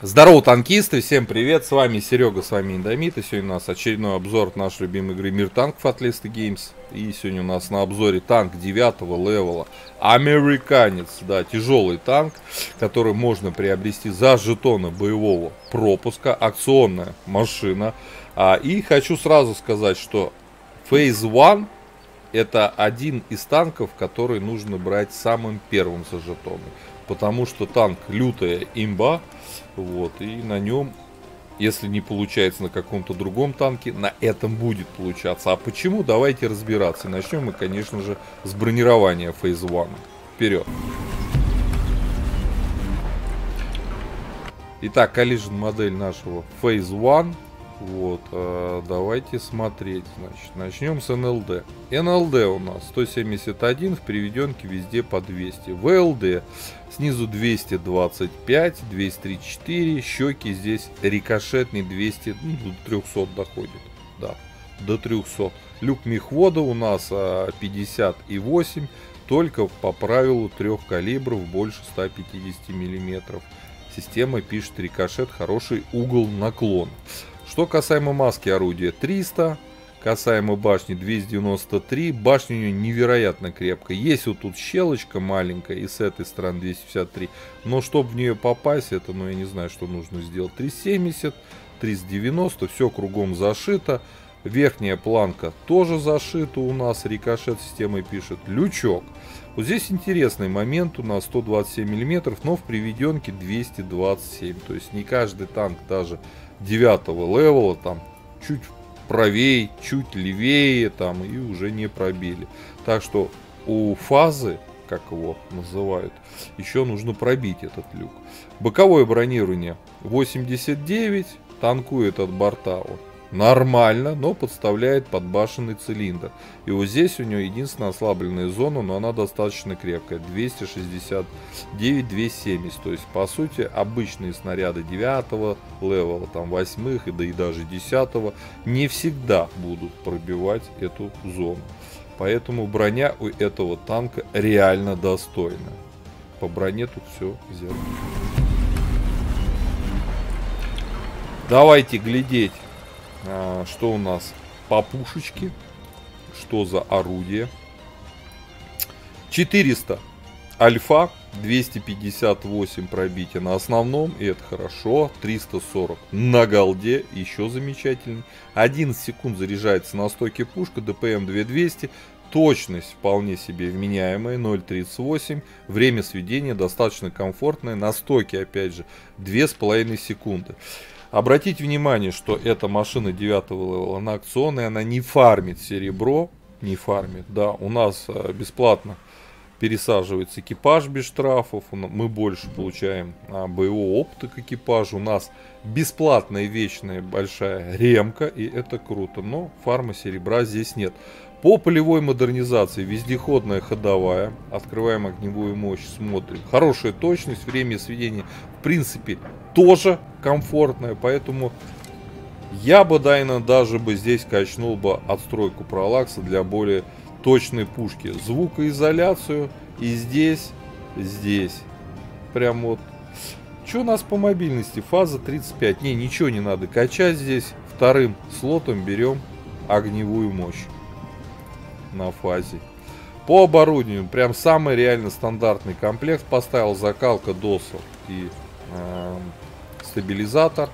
Здорово, танкисты, всем привет, с вами Серега, с вами Индомит, и сегодня у нас очередной обзор нашей любимой игры Мир танков от Lesta Games, и сегодня у нас на обзоре танк 9-го левела, американец, да, тяжелый танк, который можно приобрести за жетоны боевого пропуска, акционная машина, и хочу сразу сказать, что Phase One это один из танков, который нужно брать самым первым за жетоны. Потому что танк лютая имба. Вот, и на нем, если не получается на каком-то другом танке, на этом будет получаться. А почему? Давайте разбираться. И начнем мы, конечно же, с бронирования Phase One. Вперед! Итак, коллижн модель нашего Phase One. Вот, давайте смотреть. Значит, начнем с НЛД. НЛД у нас 171, в переведенке везде по 200. ВЛД снизу 225, 234, щеки здесь рикошетный 200, до 300 доходит. Да, до 300. Люк мехвода у нас 50,8, только по правилу 3 калибров больше 150 миллиметров. Система пишет рикошет, хороший угол наклона. Что касаемо маски орудия 300, касаемо башни 293, башня у нее невероятно крепкая. Есть вот тут щелочка маленькая и с этой стороны 253, но чтобы в нее попасть, это, ну я не знаю, что нужно сделать. 370, 390, все кругом зашито. Верхняя планка тоже зашита у нас, рикошет системой пишет. Лючок. Вот здесь интересный момент, у нас 127 мм, но в приведенке 227. То есть не каждый танк даже 9-го левела там чуть правее, чуть левее там и уже не пробили. Так что у фазы, как его называют, еще нужно пробить этот люк. Боковое бронирование 89, танкует от борта он нормально, но подставляет подбашенный цилиндр. И вот здесь у него единственная ослабленная зона, но она достаточно крепкая. 269, 270. То есть, по сути, обычные снаряды 9-го левела, там 8-х и даже 10-го не всегда будут пробивать эту зону. Поэтому броня у этого танка реально достойна. По броне тут все взято. Давайте глядеть, что у нас по пушечке, что за орудие. 400 альфа, 258 пробития на основном, и это хорошо. 340 на голде, еще замечательный. 11 секунд заряжается на стойке пушка, ДПМ 2200. Точность вполне себе вменяемая, 0.38. Время сведения достаточно комфортное. На стойке, опять же, 2,5 секунды. Обратите внимание, что эта машина 9-го левела, она акционная, она не фармит серебро, не фармит, да, у нас бесплатно пересаживается экипаж без штрафов, мы больше получаем боевого опыта к экипажу, у нас бесплатная вечная большая ремка, и это круто, но фарма серебра здесь нет. По полевой модернизации вездеходная ходовая, открываем огневую мощь, смотрим, хорошая точность, время сведения в принципе тоже комфортная, поэтому я бы, даже бы здесь качнул бы отстройку параллакса для более точной пушки. Звукоизоляцию и здесь, прям вот. Что у нас по мобильности? Фаза 35. Не, ничего не надо качать здесь. Вторым слотом берем огневую мощь на фазе. По оборудованию прям самый реально стандартный комплект поставил. Закалка досов и стабилизатор.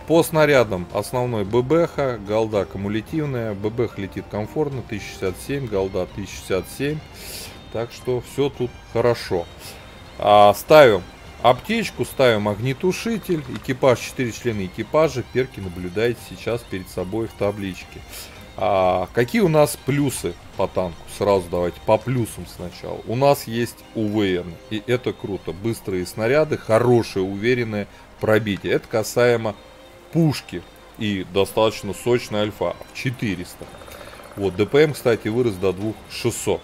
По снарядам основной ББХ, голда кумулятивная, ББХ летит комфортно, 1067, голда 1067, так что все тут хорошо. Ставим аптечку, ставим огнетушитель, экипаж, 4 члена экипажа, перки наблюдаете сейчас перед собой в табличке. Какие у нас плюсы по танку? Сразу давайте по плюсам сначала. У нас есть УВН, и это круто. Быстрые снаряды, хорошее, уверенное пробитие. Это касаемо пушки и достаточно сочная альфа 400. Вот, ДПМ, кстати, вырос до 2600.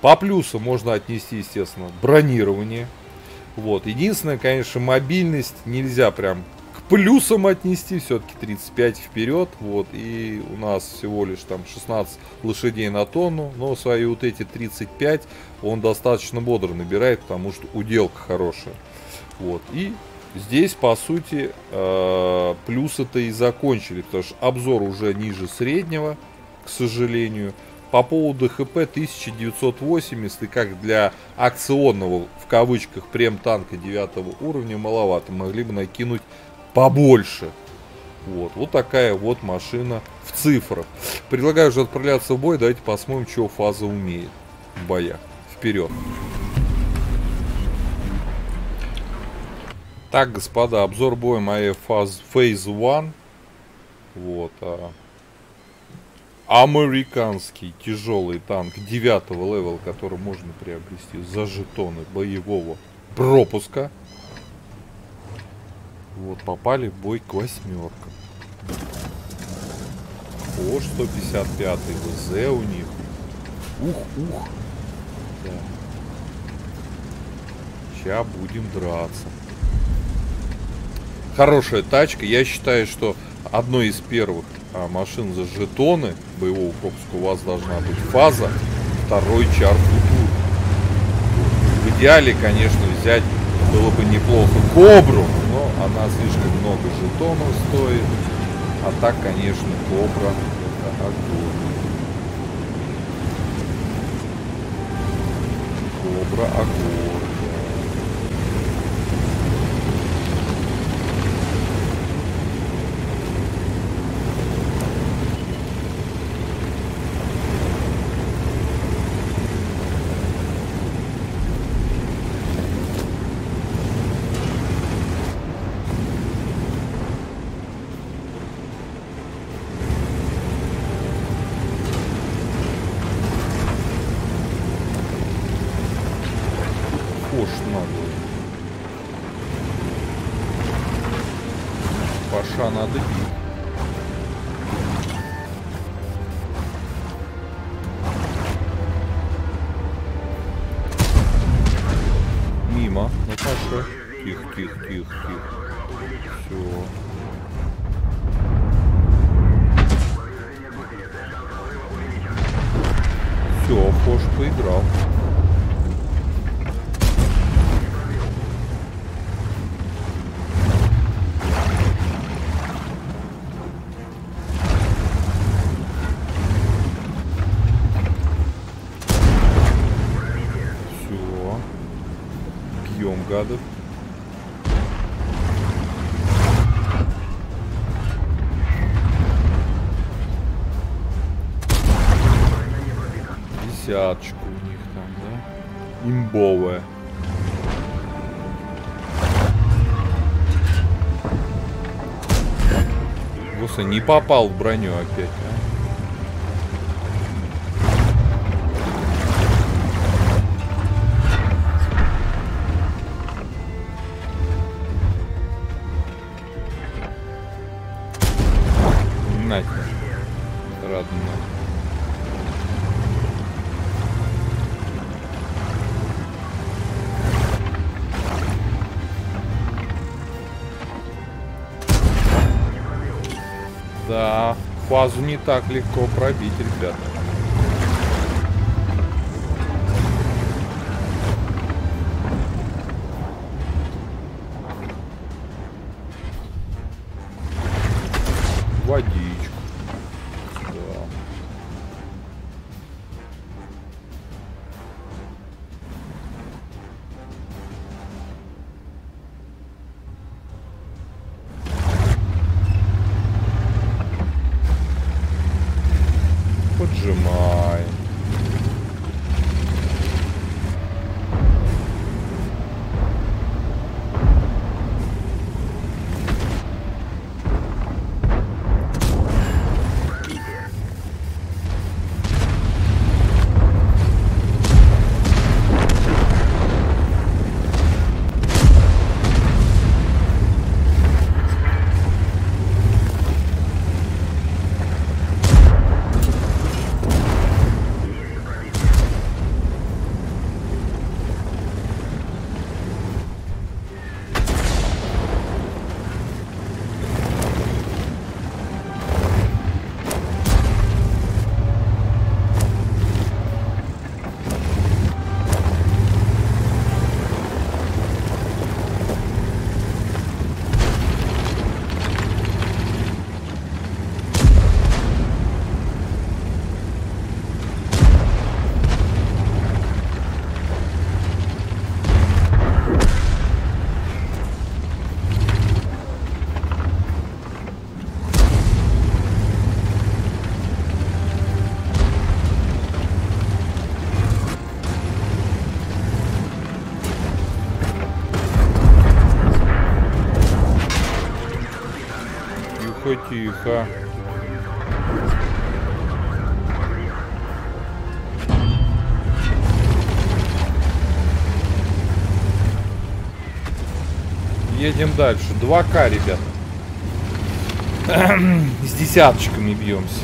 По плюсу можно отнести, естественно, бронирование. Вот, единственное, конечно, мобильность нельзя прям к плюсам отнести, все-таки 35 вперед. Вот, и у нас всего лишь там 16 лошадей на тонну, но свои вот эти 35 он достаточно бодро набирает, потому что уделка хорошая. Вот, и здесь, по сути, плюсы-то и закончили, потому что обзор уже ниже среднего, к сожалению. По поводу ХП 1980, и как для акционного, в кавычках, прем-танка 9 уровня маловато. Могли бы накинуть побольше. Вот такая вот машина в цифрах. Предлагаю уже отправляться в бой. Давайте посмотрим, что фаза умеет в боях. Вперед. Так, господа, обзор боя моей Phase 1. Вот. Американский тяжелый танк 9 левела, который можно приобрести за жетоны боевого пропуска. Вот, попали в бой к 8-ркам. О, 155 ВЗ у них. Ух. Да. Сейчас будем драться. Хорошая тачка. Я считаю, что одной из первых машин за жетоны боевого пропуска у вас должна быть фаза, второй чар футур. В идеале, конечно, взять было бы неплохо Кобру, но она слишком много жетонов стоит. А так, конечно, Кобра это огонь. Кобра огонь. Паша надо бить. Мимо. Ну Паша. Тихо. Все. Все, Фош поиграл. Бьем гадов. Десяточку у них там, да? Имбовая. Господи, не попал в броню опять, а? Нахер. Родно. Да, фазу не так легко пробить, ребята. Водичку. Да. Поджимаем. Тихо. Едем дальше. 2К, ребят. С десяточками бьемся.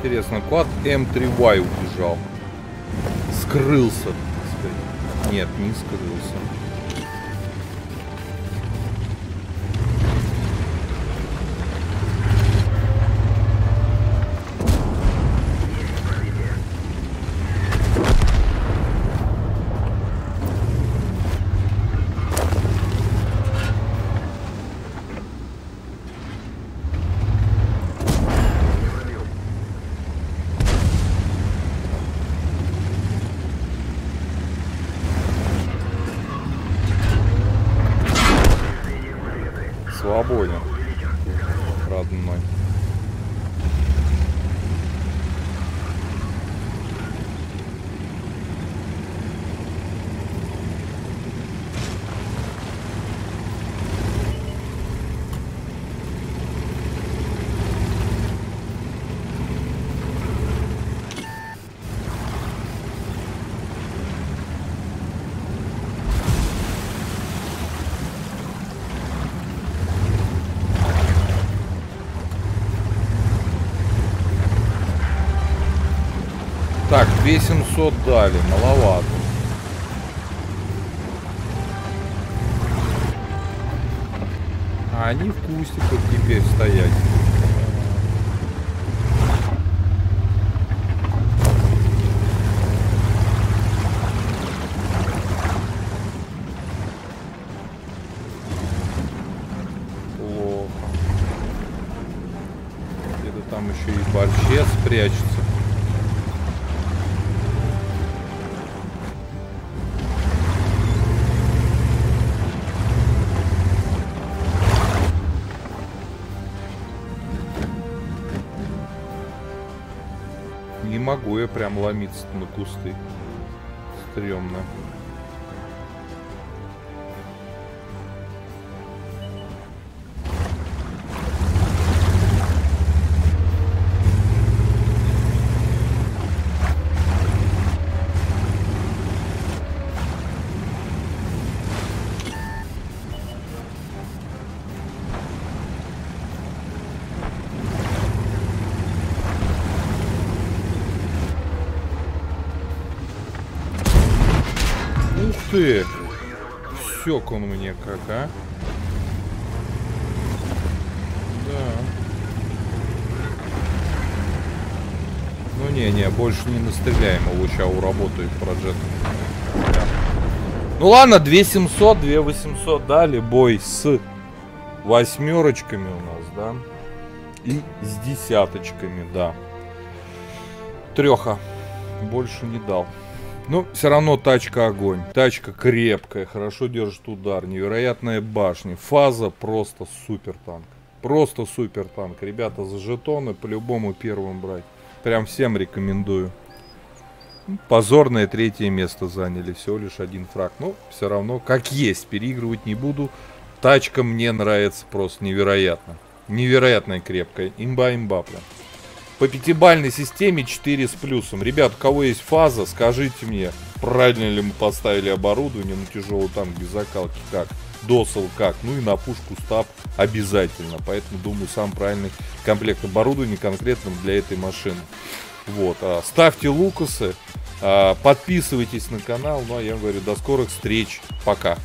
Интересно, клад М3Y убежал. Скрылся, так сказать. Нет, не скрылся. Свободен, родной. Так, 2700 дали, маловато. А они в кустиках теперь стоять. Плохо. Где-то там еще и борщец прячется. Не могу я прям ломиться на кусты. Стремно. Ты, сёк он мне как, а? Да. Ну не, больше не настреляем, его сейчас уработает проджект. Ну ладно, 2700, 2800 дали, бой с восьмерочками у нас, да? И с десяточками, да. Трёха. Больше не дал. Но все равно тачка огонь. Тачка крепкая, хорошо держит удар. Невероятная башня. Фаза просто супер танк. Просто супер танк. Ребята, за жетоны по-любому первым брать. Прям всем рекомендую. Позорное 3-е место заняли. Всего лишь 1 фраг. Но все равно, как есть, переигрывать не буду. Тачка мне нравится просто невероятно. Невероятная крепкая. Имба прям. По пятибалльной системе 4 с плюсом. Ребят, у кого есть фаза, скажите мне, правильно ли мы поставили оборудование на тяжелый танк без закалки, как, досел как, ну и на пушку стаб обязательно. Поэтому, думаю, самый правильный комплект оборудования конкретно для этой машины. Вот, ставьте лукасы, подписывайтесь на канал, ну а я вам говорю, до скорых встреч, пока.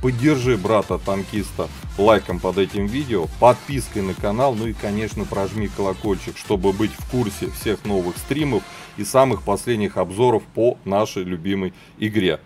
Поддержи брата-танкиста лайком под этим видео, подпиской на канал, ну и, конечно, прожми колокольчик, чтобы быть в курсе всех новых стримов и самых последних обзоров по нашей любимой игре.